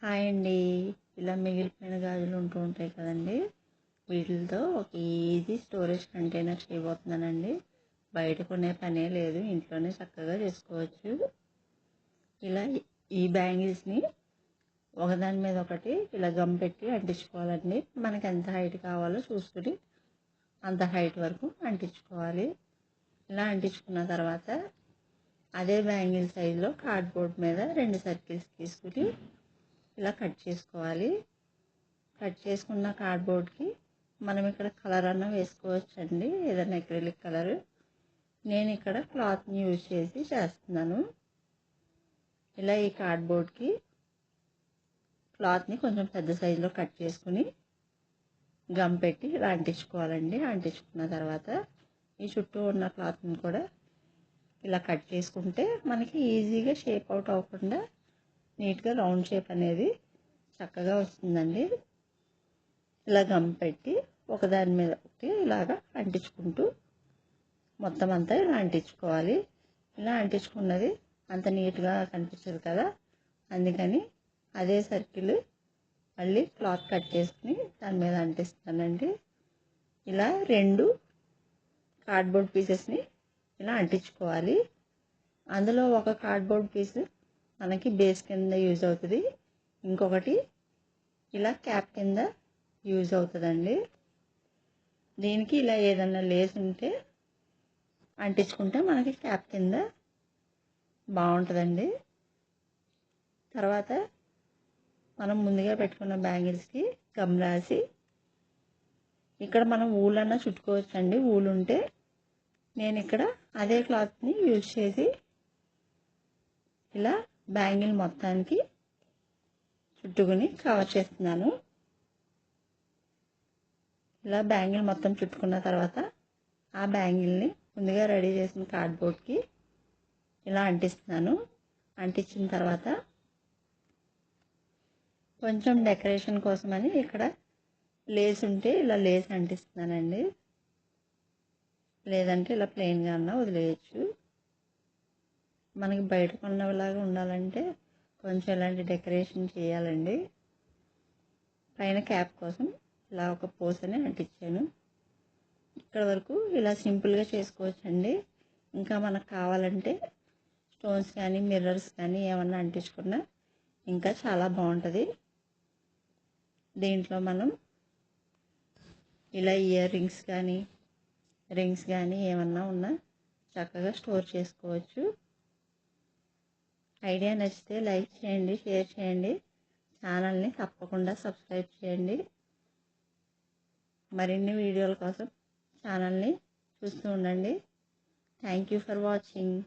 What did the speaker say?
Hi అండి. ఇలా మిగిలిపోయిన గాజులు ఉంటూ ఉంటాయి కదండి, వీటితో ఒక ఈజీ స్టోరేజ్ కంటైనర్ చేయబోతున్నానండి. బయట కొనే పనే లేదు, ఇంట్లోనే చక్కగా చేసుకోవచ్చు. ఇలా ఈ బ్యాంగిల్స్ని ఒకదాని మీద ఒకటి ఇలా గమ్ పెట్టి అంటించుకోవాలండి. మనకి ఎంత హైట్ కావాలో చూసుకుని అంత హైట్ వరకు అంటించుకోవాలి. ఇలా అంటించుకున్న తర్వాత అదే బ్యాంగిల్ సైజులో కార్డ్బోర్డ్ మీద 2 సర్కిల్స్ తీసుకుని ఇలా కట్ చేసుకోవాలి. కట్ చేసుకున్న కార్డ్బోర్డ్కి మనం ఇక్కడ కలర్ అన్న వేసుకోవచ్చండి, ఏదైనా అక్రిలిక్ కలర్. నేను ఇక్కడ క్లాత్ని యూజ్ చేసి చేస్తున్నాను. ఇలా ఈ కార్డ్బోర్డ్కి క్లాత్ని కొంచెం పెద్ద సైజులో కట్ చేసుకుని గమ్ పెట్టి ఇలా అంటించుకోవాలండి. అంటించుకున్న తర్వాత ఈ చుట్టూ ఉన్న క్లాత్ని కూడా ఇలా కట్ చేసుకుంటే మనకి ఈజీగా షేప్ అవుట్ అవ్వకుండా నీట్గా రౌండ్ షేప్ అనేది చక్కగా వస్తుందండి. ఇలా గమ్ పెట్టి ఒకదాని మీద ఒకటి ఇలాగా అంటించుకుంటూ మొత్తం అంతా ఇలా అంటించుకోవాలి. ఇలా అంటించుకున్నది అంత నీట్గా కనిపించదు కదా, అందుకని అదే సర్కిల్ మళ్ళీ క్లాత్ కట్ చేసుకుని దాని మీద అంటిస్తానండి. ఇలా 2 కార్డ్బోర్డ్ పీసెస్ని ఇలా అంటించుకోవాలి. అందులో ఒక కార్డ్బోర్డ్ పీస్ మనకి బేస్ కింద యూజ్ అవుతుంది, ఇంకొకటి ఇలా క్యాప్ కింద యూజ్ అవుతుందండి. దీనికి ఇలా ఏదన్నా లేస్ ఉంటే అంటించుకుంటే మనకి క్యాప్ కింద బాగుంటుందండి. తర్వాత మనం ముందుగా పెట్టుకున్న బ్యాంగిల్స్కి గమ్ రాసి ఇక్కడ మనం ఊలన్నా చుట్టుకోవచ్చండి. ఊలు ఉంటే నేను ఇక్కడ అదే క్లాత్ని యూజ్ చేసి ఇలా బ్యాంగిల్ మొత్తానికి చుట్టుకుని కవర్ చేస్తున్నాను. ఇలా బ్యాంగిల్ మొత్తం చుట్టుకున్న తర్వాత ఆ బ్యాంగిల్ని ముందుగా రెడీ చేసిన కార్డ్బోర్డ్కి ఇలా అంటిస్తున్నాను. అంటించిన తర్వాత కొంచెం డెకరేషన్ కోసమని ఇక్కడ లేస్ ఉంటే ఇలా లేస్ అంటిస్తున్నానండి, లేదంటే ఇలా ప్లెయిన్గా అన్నా వదిలేయచ్చు. మనకి బయట కొన్నలాగా ఉండాలంటే కొంచెం ఇలాంటి డెకరేషన్ చేయాలండి. పైన క్యాప్ కోసం ఇలా ఒక పోసని అంటించాను. ఇక్కడ వరకు ఇలా సింపుల్గా చేసుకోవచ్చండి. ఇంకా మనకు కావాలంటే స్టోన్స్ కానీ మిర్రర్స్ కానీ ఏమన్నా అంటించుకున్నా ఇంకా చాలా బాగుంటుంది. దీంట్లో మనం ఇలా ఇయర్ రింగ్స్ కానీ ఏమన్నా ఉన్నా చక్కగా స్టోర్ చేసుకోవచ్చు. ఐడియా నచ్చితే లైక్ చేయండి, షేర్ చేయండి, ఛానల్ని తప్పకుండా సబ్స్క్రైబ్ చేయండి. మరిన్ని వీడియోల కోసం ఛానల్ని చూస్తూ ఉండండి. Thank you for watching.